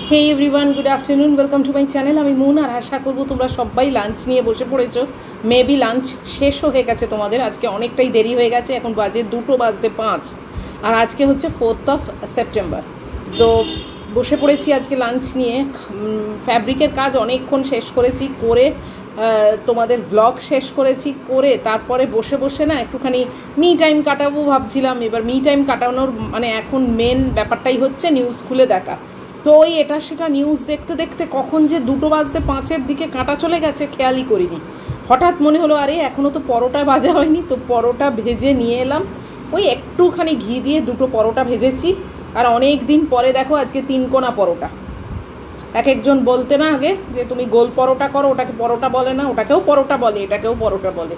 Hey everyone, good afternoon, welcome to my channel. আমি মুন, আর আশা করবো তোমরা সবাই লাঞ্চ নিয়ে বসে পড়েছো। মেবি লাঞ্চ শেষও হয়ে গেছে তোমাদের। আজকে অনেকটাই দেরি হয়ে গেছে, এখন বাজে 2:05, আর আজকে হচ্ছে 4th সেপ্টেম্বর। তো বসে পড়েছি আজকে লাঞ্চ নিয়ে। ফ্যাব্রিকের কাজ অনেকক্ষণ শেষ করেছি, করে তোমাদের ভ্লগ শেষ করেছি, করে তারপরে বসে বসে না একটুখানি মি টাইম কাটাবো ভাবছিলাম। এবার মি টাইম কাটানোর মানে এখন মেন ব্যাপারটাই হচ্ছে নিউজ খুলে দেখা। তো ওই এটা সেটা নিউজ দেখতে দেখতে কখন যে 2:05 দিকে কাটা চলে গেছে খেয়ালই করিনি। হঠাৎ মনে হলো আরে এখনও তো পরোটা ভাজা হয়নি, তো পরোটা ভেজে নিয়ে এলাম। ওই একটুখানি ঘি দিয়ে 2টো পরোটা ভেজেছি। আর অনেক দিন পরে দেখো আজকে 3 কোনা পরোটা। এক একজন বলতে না আগে যে তুমি গোল পরোটা করো, ওটাকে পরোটা বলে না, ওটাকেও পরোটা বলে, এটাকেও পরোটা বলে।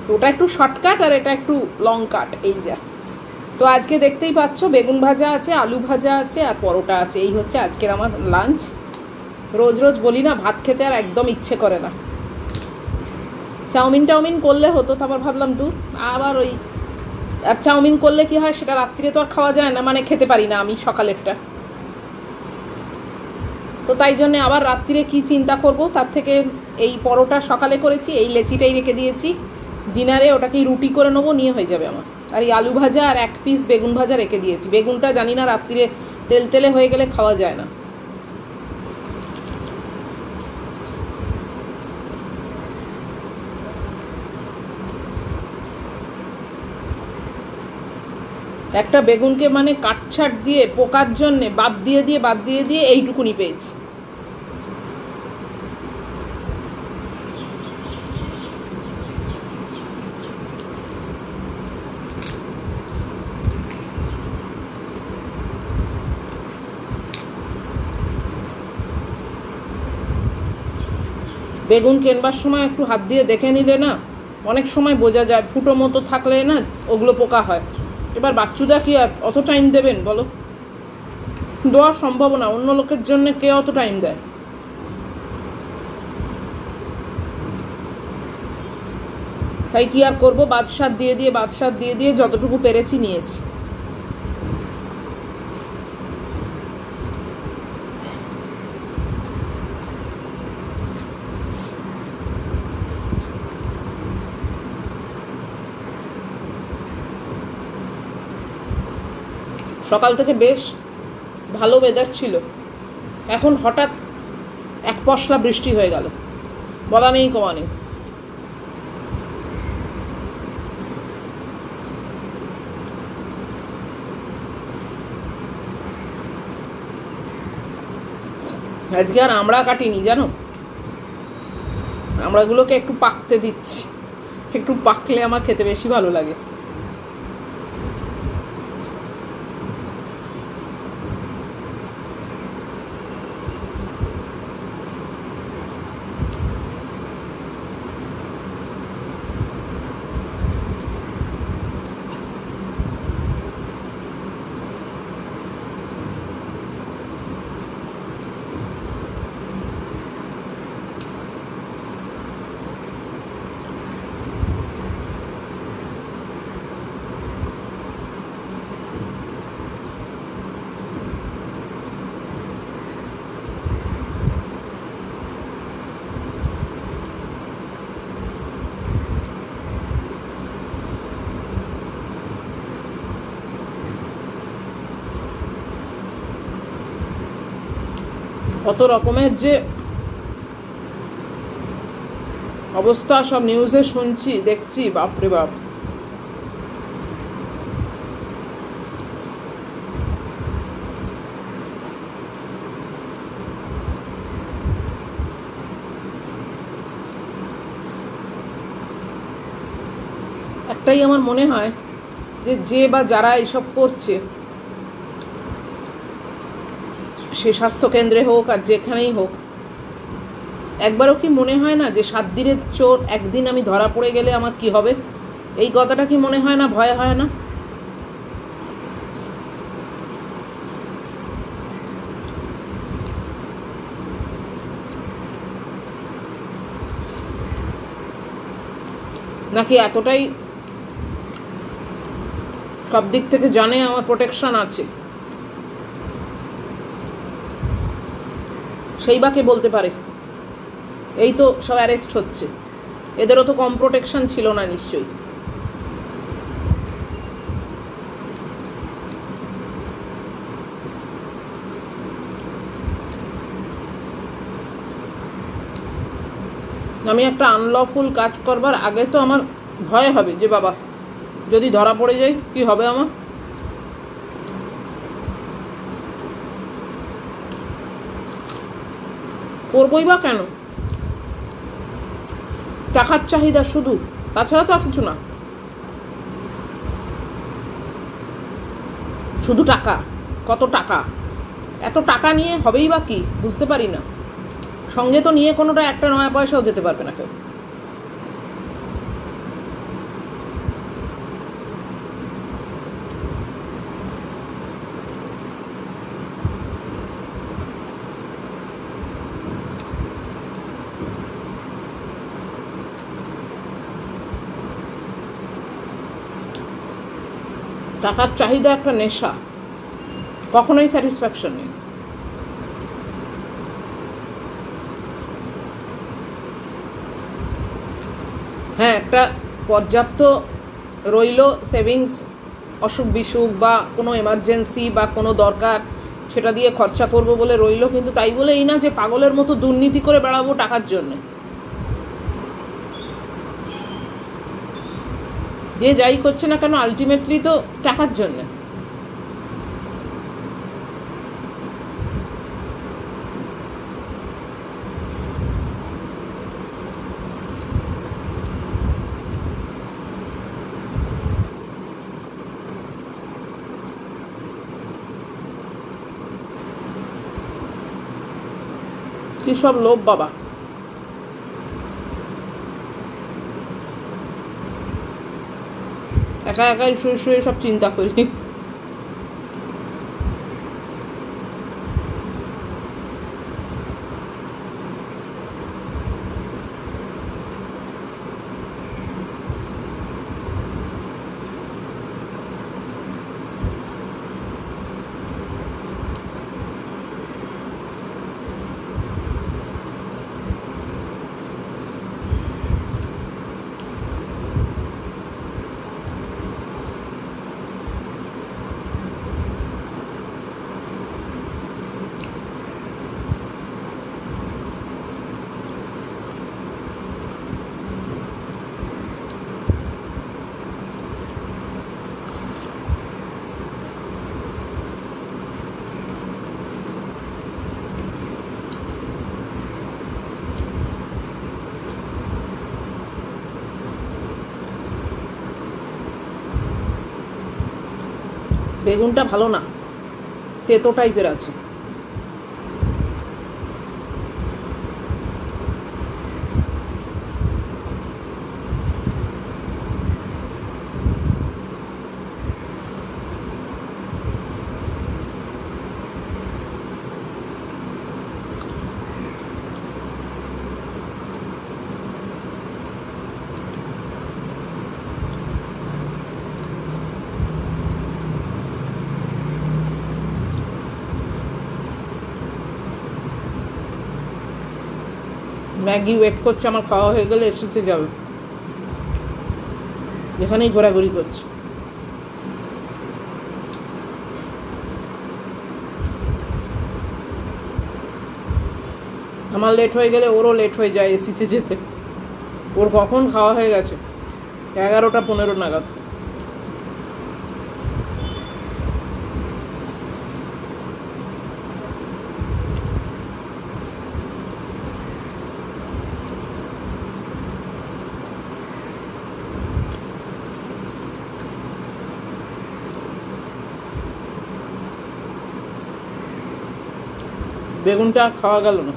তো ওটা একটু শর্টকাট আর এটা একটু লং কাট, এই যা। তো আজকে দেখতেই পাচ্ছ বেগুন ভাজা আছে, আলু ভাজা আছে, আর পরোটা আছে। এই হচ্ছে আজকের আমার লাঞ্চ। রোজ রোজ বলি না ভাত খেতে আর একদম ইচ্ছে করে না। চাউমিন করলে হতো, তারপর ভাবলাম দূর আবার ওই, আর চাউমিন করলে কি হয় সেটা রাত্রিরে তো আর খাওয়া যায় না, মানে খেতে পারি না আমি সকালেরটা। তো তাই জন্যে আবার রাত্রিরে কি চিন্তা করব, তার থেকে এই পরোটা সকালে করেছি, এই লেচিটাই রেখে দিয়েছি। ডিনারে ওটাকেই রুটি করে নেবো, নিয়ে হয়ে যাবে আমার। আর এই আলু ভাজা আর 1 পিস বেগুন ভাজা রেখে দিয়েছি। বেগুনটা জানি না রাত্রিরে তেল তেলে হয়ে গেলে খাওয়া যায় না। একটা বেগুনকে মানে কাটছাট দিয়ে পোকার জন্যে বাদ দিয়ে এইটুকুনি পেয়েছি। বেগুন কেনবার সময় একটু হাত দিয়ে দেখে নিলে না অনেক সময় বোঝা যায়, ফুটো মতো থাকলে না ওগুলো পোকা হয়। এবার বাচ্চুদা কি আর অত টাইম দেবেন বলো? দেওয়ার সম্ভব না, অন্য লোকের জন্য কে অত টাইম দেয়? তাই কি আর করবো, বাদশাদ দিয়ে যতটুকু পেরেছি নিয়েছি। সকাল থেকে বেশ ভালো ওয়েদার ছিল, এখন হঠাৎ এক পশলা বৃষ্টি হয়ে গেল, বলা নেই কমা নেই। আজকে আর আমড়া কাটিনি জানো, আমড়াগুলোকে একটু পাকতে দিচ্ছি, একটু পাকলে আমার খেতে বেশি ভালো লাগে। কত রকমের যে অবস্থা সব নিউজে শুনছি দেখছি, বাপরে বাপ। একটাই আমার মনে হয় যে বা যারা এইসব করছে, সে স্বাস্থ্যকেন্দ্রে হোক আর যেখানেই হোক, একবারও কি মনে হয় না যে 7 দিনের চোর একদিন আমি ধরা পড়ে গেলে আমার কি হবে? এই কথাটা কি মনে হয় না, ভয় হয় না? নাকি এতটাই সব দিক থেকে জানে আমার প্রোটেকশন আছে? সেই বা কে বলতে পারে? এই তো সব অ্যারেস্ট হচ্ছে, এদেরও তো কম প্রোটেকশন ছিল না নিশ্চয়ই। আমি একটা আনলফুল কাজ করবার আগে তো আমার ভয় হবে যে বাবা যদি ধরা পড়ে যায় কি হবে আমার। করবই বা কেন? টাকার চাহিদা শুধু, তাছাড়া তো আর কিছু না। শুধু টাকা, কত টাকা, এত টাকা নিয়ে হবেই বা কি বুঝতে পারি না। সঙ্গে তো নিয়ে কোনোটা একটা নয়া পয়সাও যেতে পারবে না কেউ। টাকার চাহিদা একটা নেশা, কখনোই স্যাটিসফ্যাকশন নেই। হ্যাঁ, একটা পর্যাপ্ত রইল সেভিংস, অসুখ বিসুখ বা কোনো এমার্জেন্সি বা কোনো দরকার, সেটা দিয়ে খরচা করব বলে রইল, কিন্তু তাই বলে এই না যে পাগলের মতো দুর্নীতি করে বেড়াবো টাকার জন্য। যে যাই করছে না কেন আলটিমেটলি তো টাকার জন্য। কি সব লোভ বাবা, একা একাই শুয়ে শুয়ে সব চিন্তা করি। বেগুনটা ভালো না, তেতো টাইপের আছে। ম্যাগি ওয়েট করছে, আমার খাওয়া হয়ে গেলে এসেতে যাবে, এখানেই ঘোরাঘুরি করছে। আমার লেট হয়ে গেলে ওরও লেট হয়ে যায় এসিতে যেতে। ওর কখন খাওয়া হয়ে গেছে, 11টা 15 নাগাদ। বেগুনটা খাওয়া গেল না।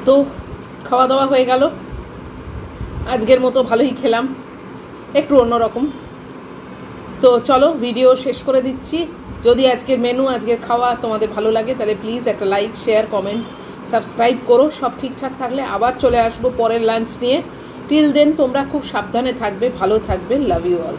তো খাওয়া দাওয়া হয়ে গেল, আজকের মতো ভালোই খেলাম, একটু অন্যরকম। তো চলো ভিডিও শেষ করে দিচ্ছি। যদি আজকের মেনু, আজকের খাওয়া তোমাদের ভালো লাগে তাহলে প্লিজ একটা লাইক, শেয়ার, কমেন্ট, সাবস্ক্রাইব করো। সব ঠিকঠাক থাকলে আবার চলে আসবো পরের লাঞ্চ নিয়ে। টিল দেন তোমরা খুব সাবধানে থাকবে, ভালো থাকবে। Love you all.